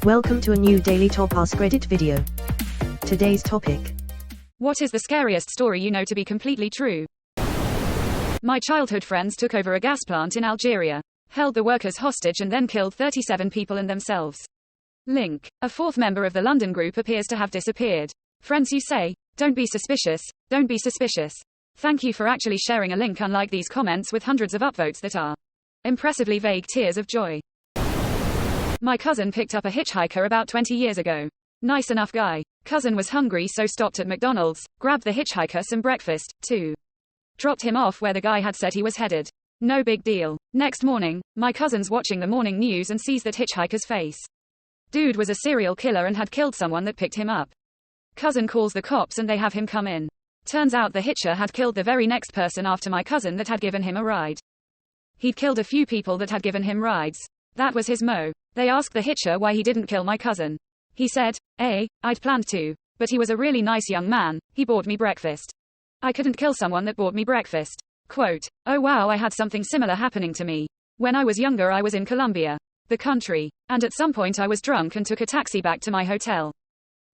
Welcome to a new Daily Top Askreddit video. Today's topic. What is the scariest story you know to be completely true? My childhood friends took over a gas plant in Algeria, held the workers hostage and then killed 37 people and themselves. Link. A fourth member of the London group appears to have disappeared. Friends, you say? Don't be suspicious. Don't be suspicious. Thank you for actually sharing a link, unlike these comments with hundreds of upvotes that are impressively vague tears of joy. My cousin picked up a hitchhiker about 20 years ago. Nice enough guy. Cousin was hungry, so stopped at McDonald's, grabbed the hitchhiker some breakfast, too. Dropped him off where the guy had said he was headed. No big deal. Next morning, my cousin's watching the morning news and sees that hitchhiker's face. Dude was a serial killer and had killed someone that picked him up. Cousin calls the cops and they have him come in. Turns out the hitcher had killed the very next person after my cousin that had given him a ride. He'd killed a few people that had given him rides. That was his mo. They asked the hitcher why he didn't kill my cousin. He said, I'd planned to. But he was a really nice young man, he bought me breakfast. I couldn't kill someone that bought me breakfast. Quote, oh wow, I had something similar happening to me. When I was younger, I was in Colombia, the country. And at some point I was drunk and took a taxi back to my hotel.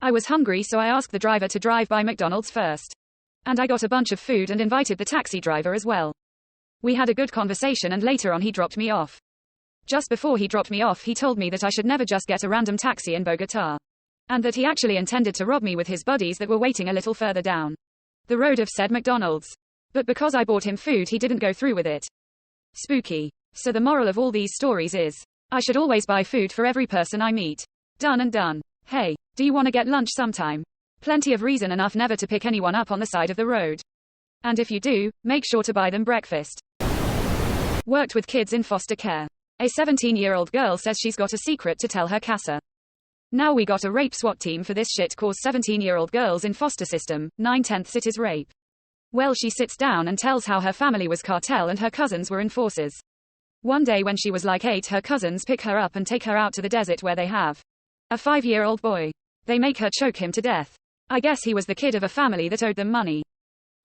I was hungry, so I asked the driver to drive by McDonald's first. And I got a bunch of food and invited the taxi driver as well. We had a good conversation and later on he dropped me off. Just before he dropped me off, he told me that I should never just get a random taxi in Bogota. And that he actually intended to rob me with his buddies that were waiting a little further down the road of said McDonald's. But because I bought him food, he didn't go through with it. Spooky. So the moral of all these stories is, I should always buy food for every person I meet. Done and done. Hey, do you want to get lunch sometime? Plenty of reason enough never to pick anyone up on the side of the road. And if you do, make sure to buy them breakfast. Worked with kids in foster care. A 17-year-old girl says she's got a secret to tell her CASA. Now we got a rape SWAT team for this shit cause 17-year-old girls in foster system, 9/10 it is rape. Well, she sits down and tells how her family was cartel and her cousins were enforcers. One day when she was like 8, her cousins pick her up and take her out to the desert where they have a 5-year-old boy. They make her choke him to death. I guess he was the kid of a family that owed them money.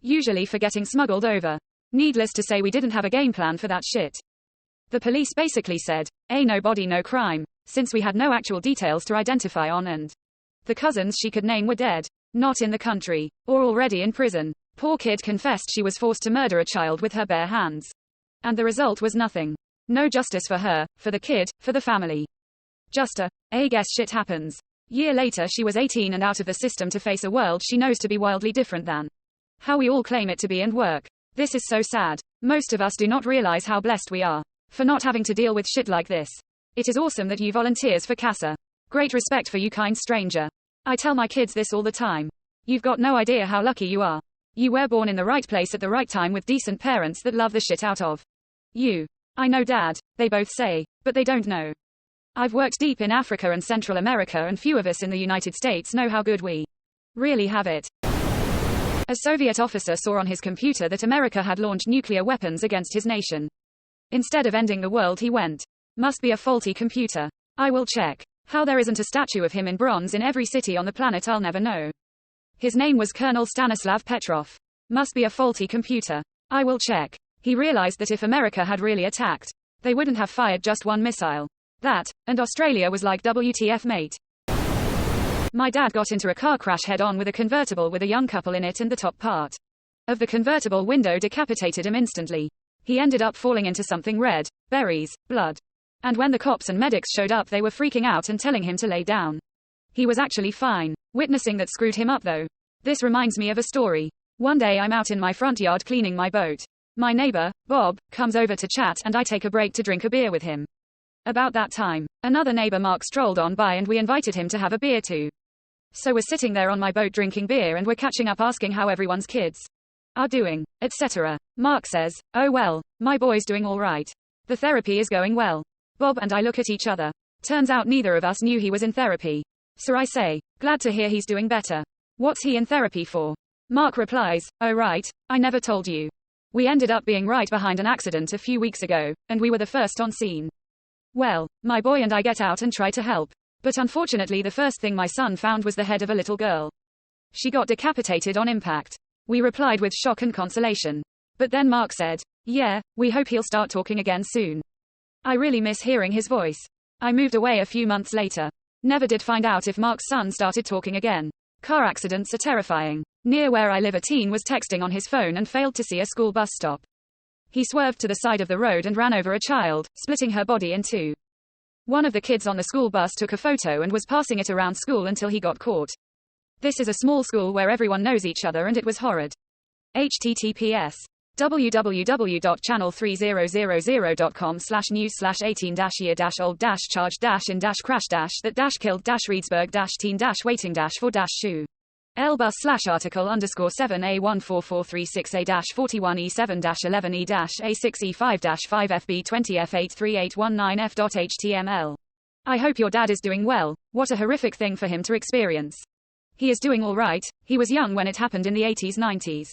Usually for getting smuggled over. Needless to say, we didn't have a game plan for that shit. The police basically said, no body, no crime, since we had no actual details to identify on, and the cousins she could name were dead, not in the country, or already in prison. Poor kid confessed she was forced to murder a child with her bare hands. And the result was nothing. No justice for her, for the kid, for the family. Just guess shit happens. Year later she was 18 and out of the system to face a world she knows to be wildly different than how we all claim it to be and work. This is so sad. Most of us do not realize how blessed we are for not having to deal with shit like this. It is awesome that you volunteers for CASA. Great respect for you, kind stranger. I tell my kids this all the time. You've got no idea how lucky you are. You were born in the right place at the right time with decent parents that love the shit out of you. I know, Dad, they both say, but they don't know. I've worked deep in Africa and Central America, and few of us in the United States know how good we really have it. A Soviet officer saw on his computer that America had launched nuclear weapons against his nation. Instead of ending the world, he went, must be a faulty computer. I will check. How there isn't a statue of him in bronze in every city on the planet, I'll never know. His name was Colonel Stanislav Petrov. Must be a faulty computer. I will check. He realized that if America had really attacked, they wouldn't have fired just one missile. That, and Australia was like, WTF, mate. My dad got into a car crash head-on with a convertible with a young couple in it, and the top part of the convertible window decapitated him instantly. He ended up falling into something red, berries, blood. And when the cops and medics showed up, they were freaking out and telling him to lay down. He was actually fine. Witnessing that screwed him up though. This reminds me of a story. One day I'm out in my front yard cleaning my boat. My neighbor, Bob, comes over to chat and I take a break to drink a beer with him. About that time, another neighbor, Mark, strolled on by and we invited him to have a beer too. So we're sitting there on my boat drinking beer and we're catching up, asking how everyone's kids are doing, etc. Mark says, oh well, my boy's doing all right. The therapy is going well. Bob and I look at each other. Turns out neither of us knew he was in therapy. So I say, glad to hear he's doing better. What's he in therapy for? Mark replies, oh right, I never told you. We ended up being right behind an accident a few weeks ago, and we were the first on scene. Well, my boy and I get out and try to help. But unfortunately the first thing my son found was the head of a little girl. She got decapitated on impact. We replied with shock and consolation. But then Mark said, yeah, we hope he'll start talking again soon. I really miss hearing his voice. I moved away a few months later. Never did find out if Mark's son started talking again. Car accidents are terrifying. Near where I live, a teen was texting on his phone and failed to see a school bus stop. He swerved to the side of the road and ran over a child, splitting her body in two. One of the kids on the school bus took a photo and was passing it around school until he got caught. This is a small school where everyone knows each other and it was horrid. https www.channel3000.com/news/18-year-old-charge-that-killed-reedsburg-teen-waiting-for-shoe. Lbus/article_7A14436A-41E7-11E-A6E5-5FB20F838195.html. I hope your dad is doing well. What a horrific thing for him to experience. He is doing all right. He was young when it happened in the 80s, 90s.